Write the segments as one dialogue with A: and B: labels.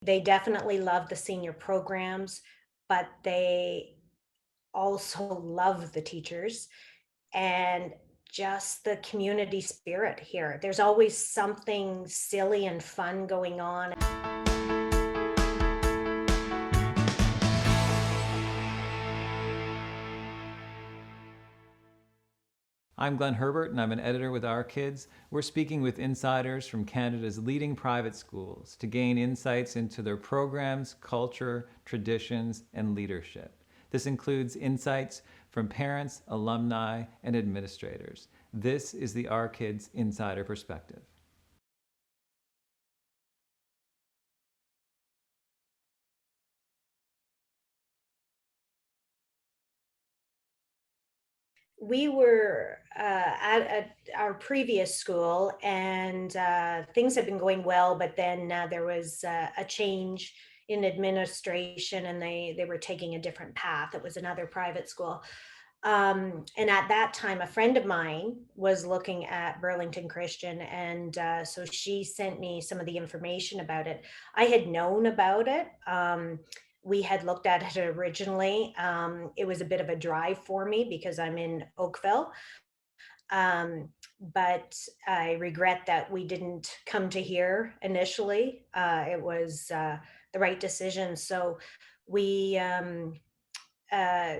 A: They definitely love the senior programs, but they also love the teachers and just the community spirit here. There's always something silly and fun going on.
B: I'm Glenn Herbert, and I'm an editor with Our Kids. We're speaking with insiders from Canada's leading private schools to gain insights into their programs, culture, traditions, and leadership. This includes insights from parents, alumni, and administrators. This is the Our Kids Insider Perspective.
A: We were at our previous school, and things had been going well, but then there was a change in administration, and they were taking a different path. It was another private school. And at that time, a friend of mine was looking at Burlington Christian, and so she sent me some of the information about it. I had known about it. We had looked at it originally. It was a bit of a drive for me because I'm in Oakville. But I regret that we didn't come to here initially. It was the right decision. So we, uh,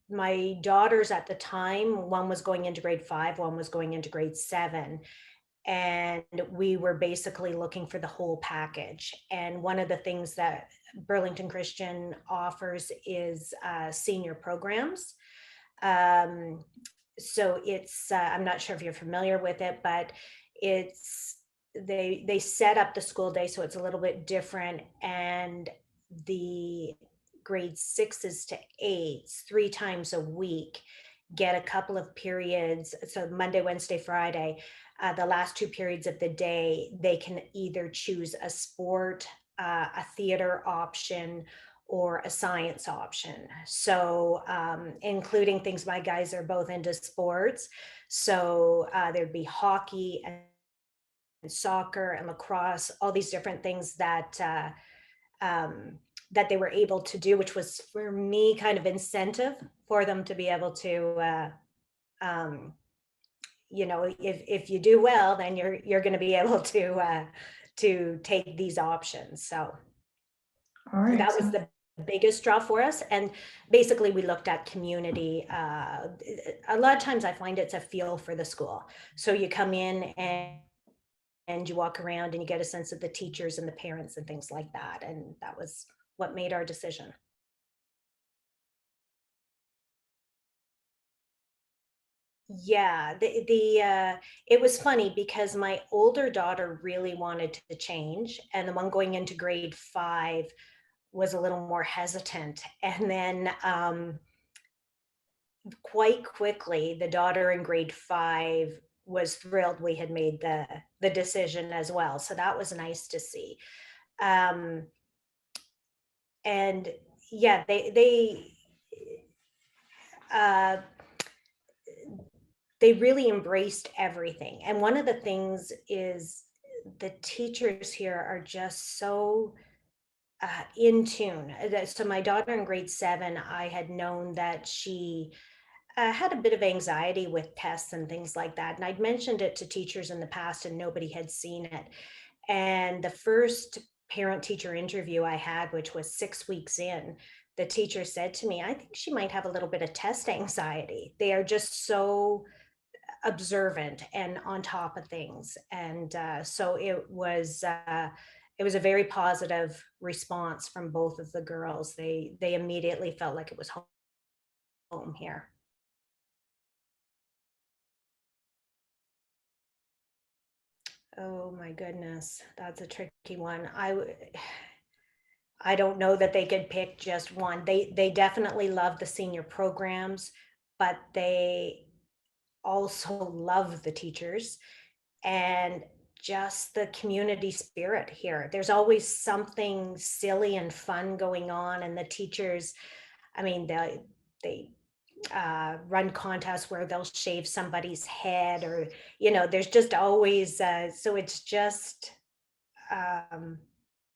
A: my daughters at the time, one was going into grade 5, one was going into grade 7. And we were basically looking for the whole package. And one of the things that Burlington Christian offers is senior programs. Um, so it's I'm not sure if you're familiar with it, but it's they set up the school day so it's a little bit different, and the grade 6s to 8s 3 times a week get a couple of periods. So Monday, Wednesday, Friday, the last 2 periods of the day, they can either choose a sport, a theater option, or a science option. So, including things, my guys are both into sports. So, there'd be hockey and soccer and lacrosse, all these different things that they were able to do, which was for me kind of incentive for them to be able to, um, if you do well, then you're going to be able to take these options. So
C: All right.
A: that was the biggest draw for us. And basically we looked at community. A lot of times I find it's a feel for the school. So you come in and you walk around and you get a sense of the teachers and the parents and things like that. And that was what made our decision. Yeah, it was funny because my older daughter really wanted to change, and the one going into grade 5 was a little more hesitant. And then quite quickly, the daughter in grade 5 was thrilled we had made the decision as well. So that was nice to see. Um, and yeah, uh, they really embraced everything. And one of the things is the teachers here are just so in tune. So my daughter in grade 7, I had known that she had a bit of anxiety with tests and things like that. And I'd mentioned it to teachers in the past and nobody had seen it. And the first parent teacher interview I had, which was 6 weeks in, the teacher said to me, I think she might have a little bit of test anxiety. They are just so observant and on top of things. And so it was a very positive response from both of the girls. They immediately felt like it was home here. Oh my goodness, that's a tricky one. I don't know that they could pick just one. They definitely love the senior programs, but they also love the teachers and just the community spirit here. There's always something silly and fun going on, and the teachers, I mean, they run contests where they'll shave somebody's head, or there's just always so it's just um,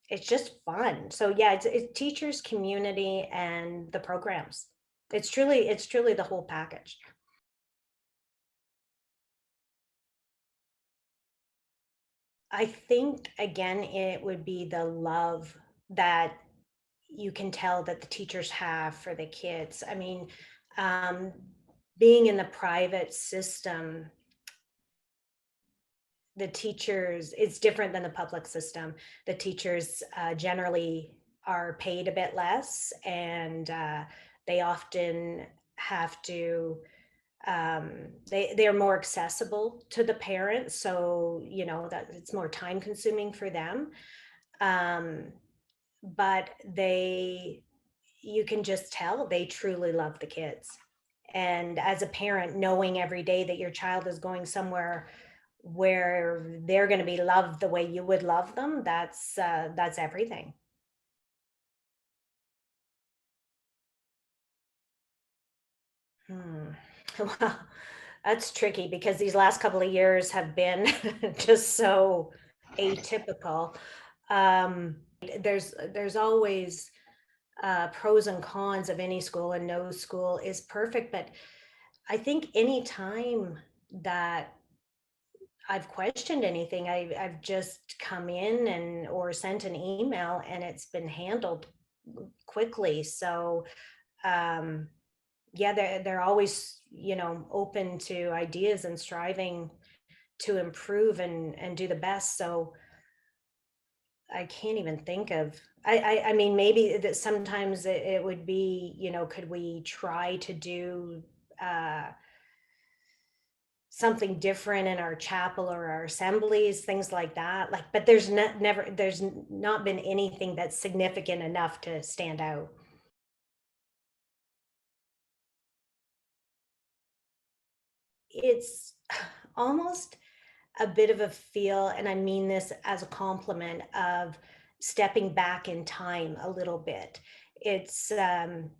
A: it's just fun. So yeah, it's teachers, community, and the programs. It's truly the whole package. I think again, it would be the love that you can tell that the teachers have for the kids. I mean, um, being in the private system, the teachers, it's different than the public system. The teachers generally are paid a bit less, and they often have to they're more accessible to the parents, so that it's more time consuming for them. um but you can just tell they truly love the kids. And as a parent, knowing every day that your child is going somewhere where they're going to be loved the way you would love them, that's everything. Hmm. Well, that's tricky because these last couple of years have been just so atypical. There's always pros and cons of any school, and no school is perfect. But I think any time that I've questioned anything, I've just come in and or sent an email, and it's been handled quickly. So um, yeah, they're always open to ideas and striving to improve and do the best. So I can't even think of. I mean, maybe that sometimes it would be, could we try to do uh, something different in our chapel or our assemblies, things like that. Like, but there's not been anything that's significant enough to stand out. It's almost a bit of a feel, and I mean this as a compliment, of stepping back in time a little bit. It's um,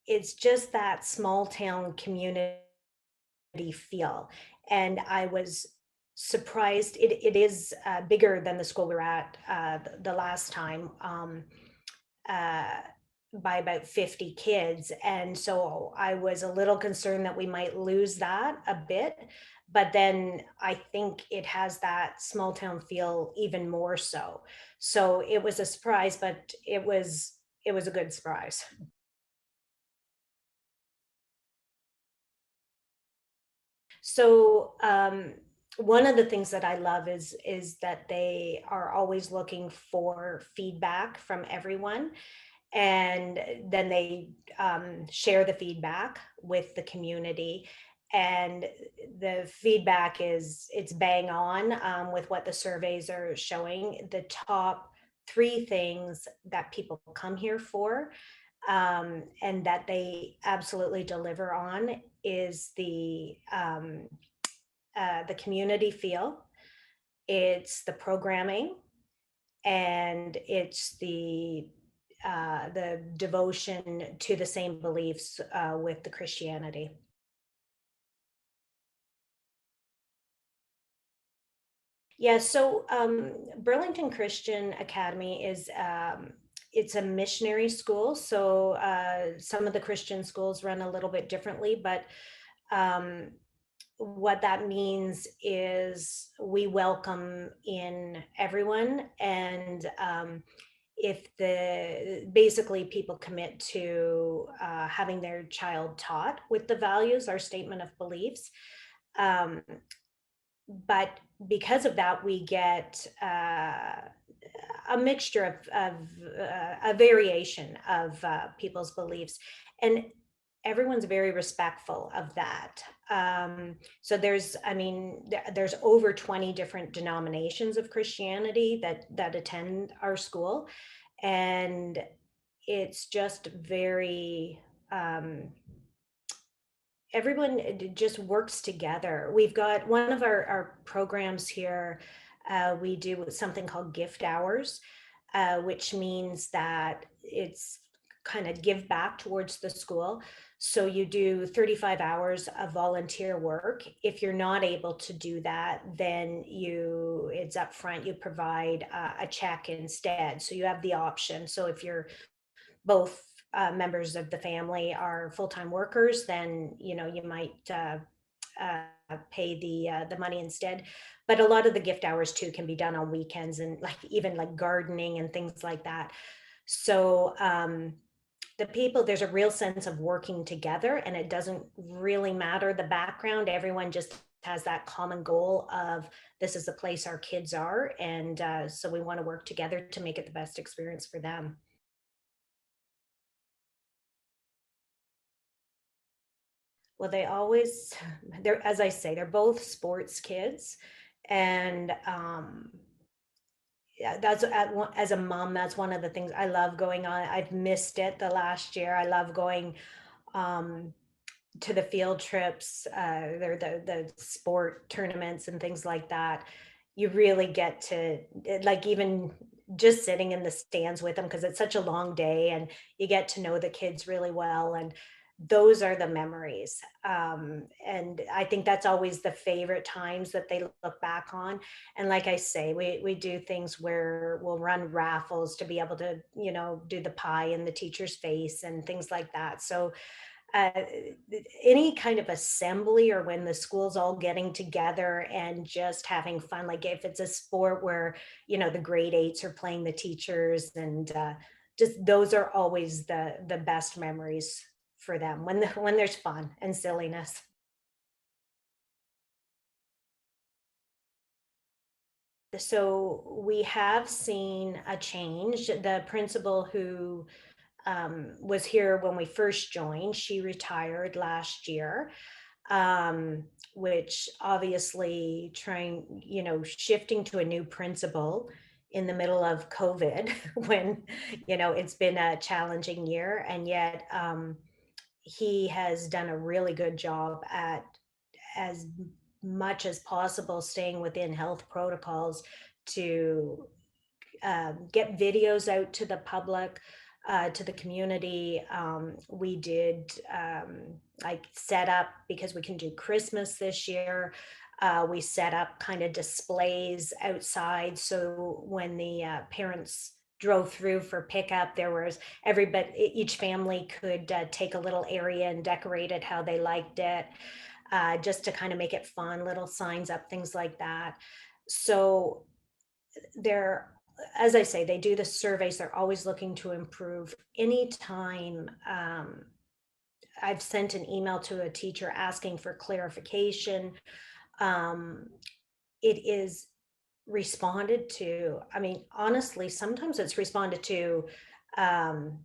A: it's just that small town community feel, and I was surprised. It is bigger than the school we were at the last time. Uh, by about 50 kids. And so I was a little concerned that we might lose that a bit. But then I think it has that small town feel even more so. So it was a surprise, but it was a good surprise. So one of the things that I love is that they are always looking for feedback from everyone, and then they share the feedback with the community. And the feedback is it's bang on with what the surveys are showing. The top three things that people come here for, and that they absolutely deliver on, is the community feel, it's the programming, and it's the devotion to the same beliefs with the Christianity. Yeah, so Burlington Christian Academy is it's a missionary school. So some of the Christian schools run a little bit differently, but um, what that means is we welcome in everyone. And if the basically people commit to having their child taught with the values, our statement of beliefs. um, but because of that, we get a mixture of a variation of people's beliefs, and everyone's very respectful of that. So I mean, there's over 20 different denominations of Christianity that attend our school, and it's just very everyone just works together. We've got one of our programs here. We do something called gift hours, which means that it's kind of give back towards the school. So you do 35 hours of volunteer work. If you're not able to do that, then it's upfront, you provide a check instead. So you have the option. So if you're both members of the family are full-time workers, then you might pay the money instead. But a lot of the gift hours too can be done on weekends, and like even like gardening and things like that. So there's a real sense of working together, and it doesn't really matter the background. Everyone just has that common goal of, this is the place our kids are, and so we want to work together to make it the best experience for them. Well, they're, as I say, they're both sports kids. And yeah, as a mom, that's one of the things I love going on. I've missed it the last year. I love going um, to the field trips, the sport tournaments and things like that. You really get to, like, even just sitting in the stands with them, because it's such a long day, and you get to know the kids really well, and those are the memories. And I think that's always the favorite times that they look back on. And like I say, we do things where we'll run raffles to be able to, do the pie in the teacher's face and things like that. So uh, any kind of assembly, or when the school's all getting together and just having fun, like if it's a sport where the grade eights are playing the teachers, and just those are always the best memories for them, when there's fun and silliness. So we have seen a change. The principal who was here when we first joined, she retired last year, which obviously shifting to a new principal in the middle of COVID, when, it's been a challenging year. And yet he has done a really good job at, as much as possible, staying within health protocols to get videos out to the public, to the community. We did like set up, because we can do Christmas this year. We set up kind of displays outside. So when the parents drove through for pickup, there was everybody, each family could take a little area and decorate it how they liked it, just to kind of make it fun, little signs up, things like that. So they're, as I say, they do the surveys. They're always looking to improve. Anytime I've sent an email to a teacher asking for clarification, um, it is responded to. I mean, honestly, sometimes it's responded to, um,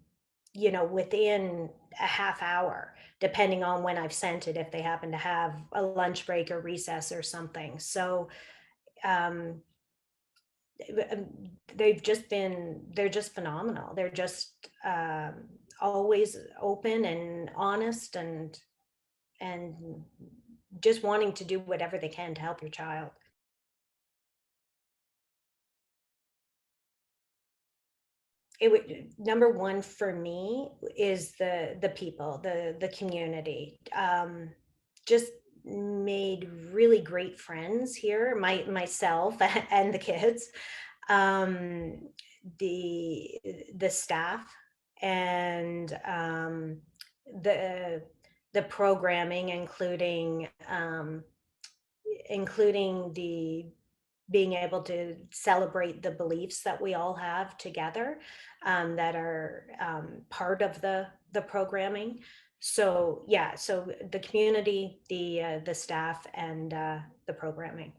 A: within a half hour, depending on when I've sent it, if they happen to have a lunch break or recess or something. So um, um, they're just phenomenal. They're just always open and honest, and just wanting to do whatever they can to help your child. It would, number one for me is the people, the community. Just made really great friends here, myself and the kids, um, the staff, and the programming, including the being able to celebrate the beliefs that we all have together, that are part of the programming. So yeah, so the community, the staff, and the programming.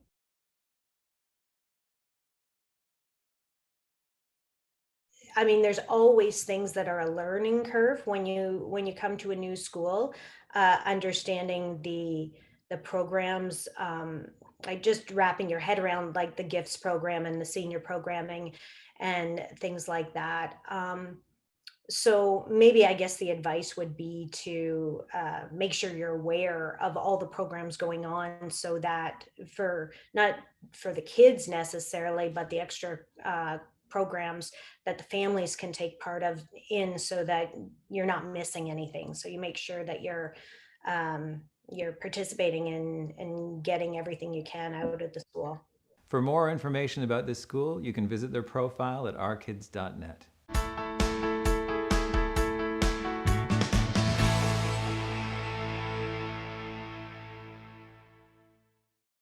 A: I mean, there's always things that are a learning curve when you come to a new school, understanding the programs, like just wrapping your head around like the gifts program and the senior programming and things like that. So maybe I guess the advice would be to make sure you're aware of all the programs going on, so that for not for the kids necessarily, but the extra programs that the families can take part of so that you're not missing anything. So you make sure that you're participating in getting everything you can out of the school.
B: For more information about this school, you can visit their profile at ourkids.net.